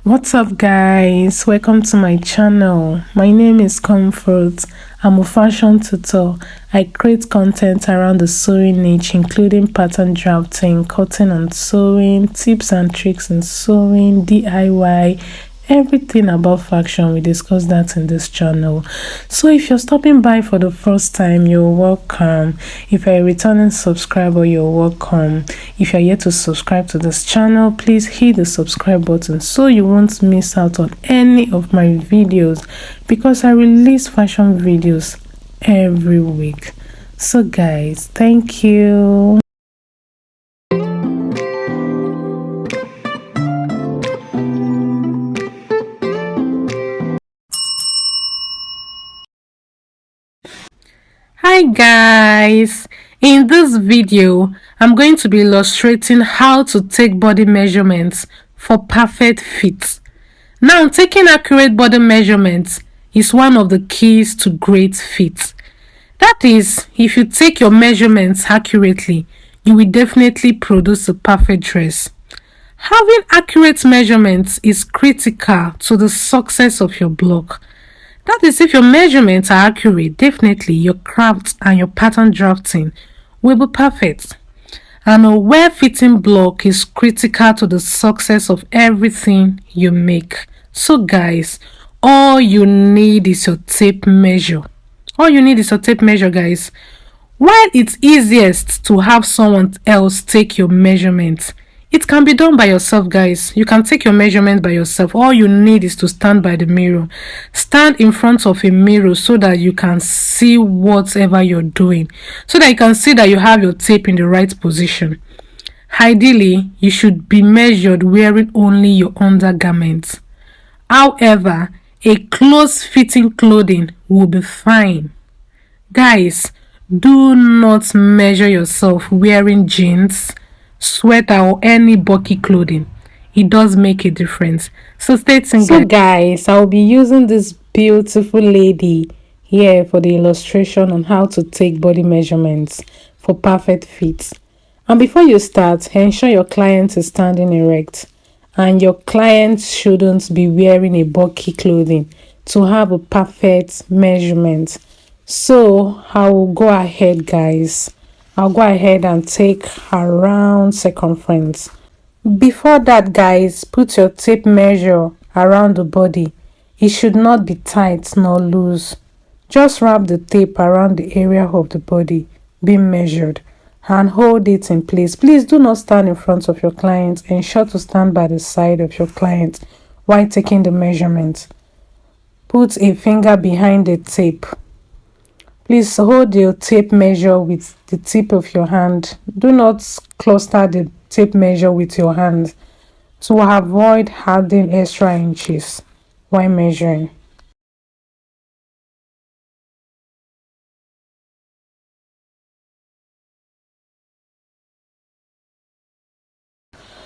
What's up, guys? Welcome to my channel. My name is Comfort. I'm a fashion tutor. I create content around the sewing niche, including pattern drafting, cutting and sewing, tips and tricks in sewing, DIY, everything about fashion. We discuss that in this channel. So if you're stopping by for the first time, you're welcome. If you're a returning subscriber, you're welcome. If you're yet to subscribe to this channel, please hit the subscribe button so you won't miss out on any of my videos, because I release fashion videos every week. So guys, thank you. Hi guys, in this video I'm going to be illustrating how to take body measurements for perfect fit. Now, taking accurate body measurements is one of the keys to great fit. That is, if you take your measurements accurately, you will definitely produce a perfect dress. Having accurate measurements is critical to the success of your blog. That is, if your measurements are accurate, definitely your craft and your pattern drafting will be perfect. And a well-fitting block is critical to the success of everything you make. So guys, all you need is your tape measure. Guys. While it's easiest to have someone else take your measurements, it can be done by yourself, guys. You can take your measurements by yourself. All you need is to stand by the mirror. Stand in front of a mirror so that you can see whatever you're doing. So that you can see that you have your tape in the right position. Ideally, you should be measured wearing only your undergarments. However, a close-fitting clothing will be fine. Guys, do not measure yourself wearing jeans, sweater or any bulky clothing. It does make a difference. So stay tuned. So guys, I'll be using this beautiful lady here for the illustration on how to take body measurements for perfect fit. And before you start, ensure your client is standing erect, and your client shouldn't be wearing a bulky clothing to have a perfect measurement. So I will go ahead, guys. I'll go ahead and take around circumference. Before that, guys, put your tape measure around the body. It should not be tight nor loose. Just wrap the tape around the area of the body being measured and hold it in place. Please do not stand in front of your client. Ensure to stand by the side of your client while taking the measurement. Put a finger behind the tape. Please hold your tape measure with the tip of your hand. Do not cluster the tape measure with your hand to avoid adding extra inches while measuring.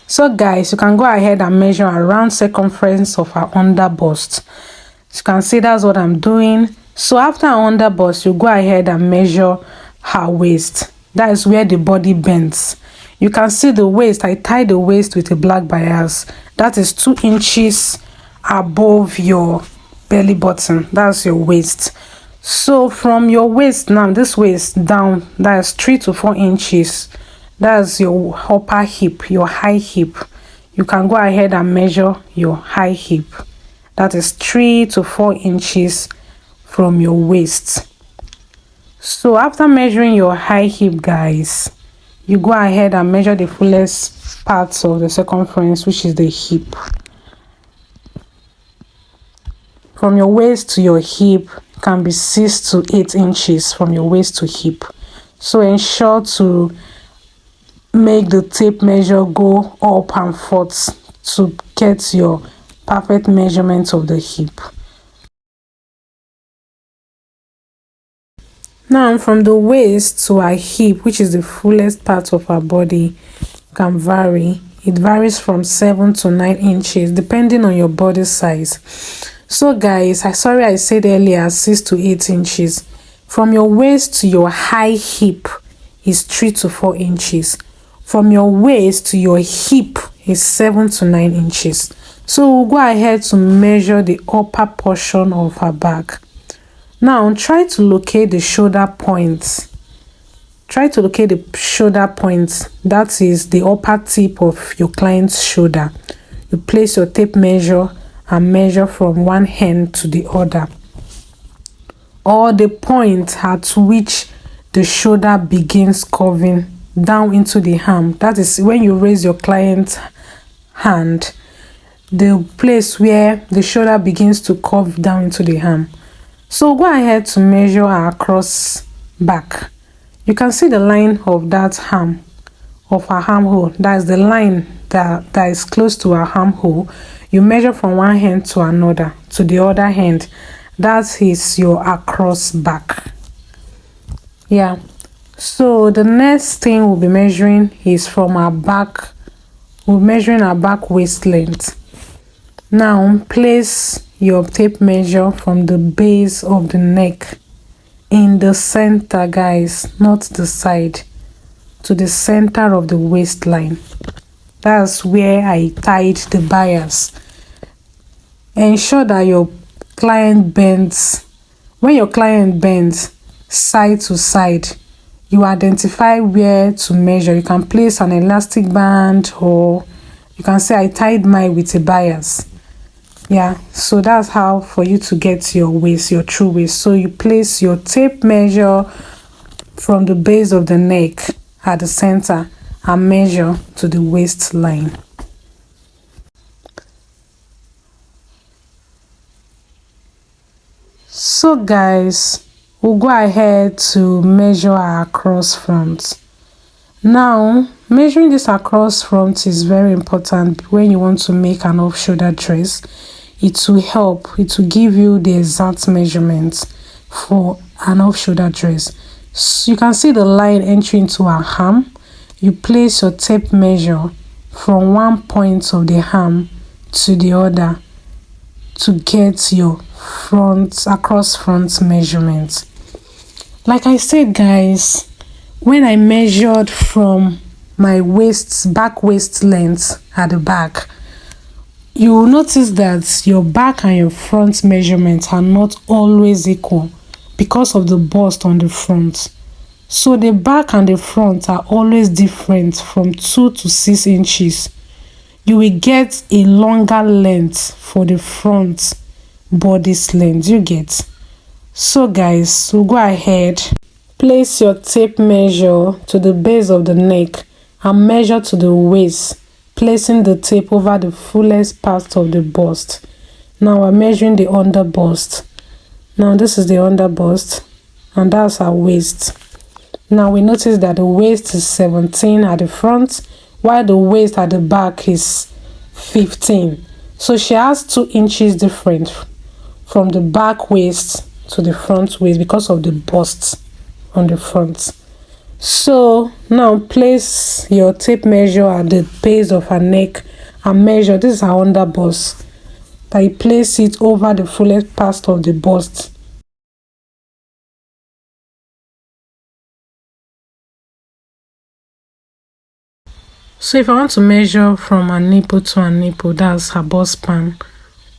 So guys, you can go ahead and measure around circumference of her under bust. You can see that's what I'm doing. So after her under bust, you go ahead and measure her waist. That is where the body bends. You can see the waist. I tie the waist with a black bias. That is 2 inches above your belly button. That's your waist. So from your waist now, this waist down, that's 3 to 4 inches. That's your upper hip, your high hip. You can go ahead and measure your high hip. That is 3 to 4 inches from your waist. So after measuring your high hip, guys, you go ahead and measure the fullest parts of the circumference, which is the hip. From your waist to your hip can be 6 to 8 inches from your waist to hip. So ensure to make the tape measure go up and forth to get your perfect measurement of the hip. Now from the waist to our hip, which is the fullest part of our body, can vary. It varies from 7 to 9 inches depending on your body size. So guys, I said earlier 6 to 8 inches. From your waist to your high hip is 3 to 4 inches. From your waist to your hip is 7 to 9 inches. So we'll go ahead to measure the upper portion of her back. Now try to locate the shoulder points. Try to locate the shoulder points, that is the upper tip of your client's shoulder. You place your tape measure and measure from one end to the other, or the point at which the shoulder begins curving down into the arm. That is when you raise your client's hand, the place where the shoulder begins to curve down into the arm. So go ahead to measure her across back. You can see the line of that arm, of her armhole. That is the line that is close to her armhole. You measure from one end to another, to the other end. That is your across back. Yeah. So the next thing we'll be measuring is from our back. We're measuring our back waist length. Now place your tape measure from the base of the neck in the center, guys, not the side, to the center of the waistline. That's where I tied the bias. Ensure that your client bends. When your client bends side to side, you identify where to measure. You can place an elastic band, or you can say I tied mine with a bias. Yeah, so that's how for you to get your waist, your true waist. So you place your tape measure from the base of the neck at the center and measure to the waistline. So guys, we'll go ahead to measure our across front. Now measuring this across front is very important when you want to make an off-shoulder dress. It will help, it will give you the exact measurements for an off-shoulder dress. So you can see the line entering into our arm. You place your tape measure from one point of the arm to the other to get your front across front measurement. Like I said, guys, when I measured from my back waist length at the back, you will notice that your back and your front measurements are not always equal because of the bust on the front. So the back and the front are always different from 2 to 6 inches. You will get a longer length for the front bodice length, you get. So guys, we'll go ahead, place your tape measure to the base of the neck and measure to the waist, placing the tape over the fullest part of the bust. Now we're measuring the under bust. Now this is the under bust and that's our waist. Now we notice that the waist is 17 at the front, while the waist at the back is 15. So she has 2 inches different from the back waist to the front waist because of the bust on the front. So now place your tape measure at the base of her neck and measure. This is her under bust. That you place it over the fullest part of the bust. So if I want to measure from a nipple to a nipple, that's her bust span,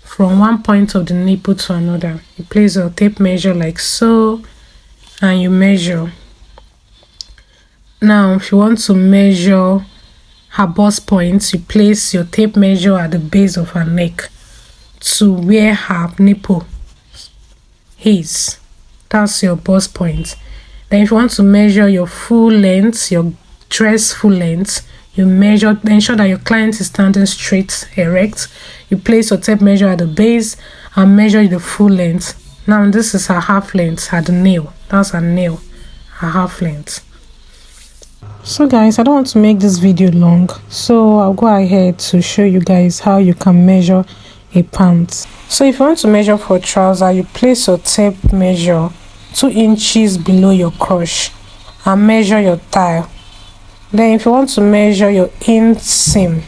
from one point of the nipple to another, you place your tape measure like so and you measure. Now if you want to measure her bust point, you place your tape measure at the base of her neck to where her nipple is. That's your bust point. Then if you want to measure your full length, your dress full length, you measure, ensure that your client is standing straight, erect. You place your tape measure at the base and measure the full length. Now this is her half length at the nail. That's her nail, her half length. So guys, I don't want to make this video long, so I'll go ahead to show you guys how you can measure a pant. So if you want to measure for trouser, you place your tape measure 2 inches below your crotch and measure your thigh. Then if you want to measure your inseam,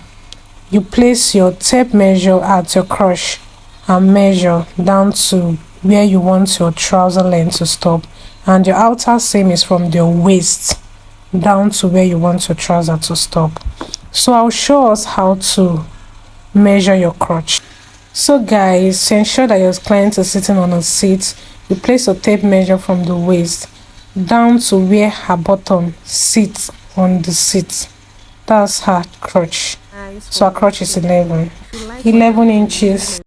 you place your tape measure at your crotch and measure down to where you want your trouser length to stop, and your outer seam is from your waist down to where you want your trouser to stop. So I'll show us how to measure your crotch. So guys, to ensure that your client is sitting on a seat, you place a tape measure from the waist down to where her bottom sits on the seat. That's her crotch. So her crotch is 11 inches.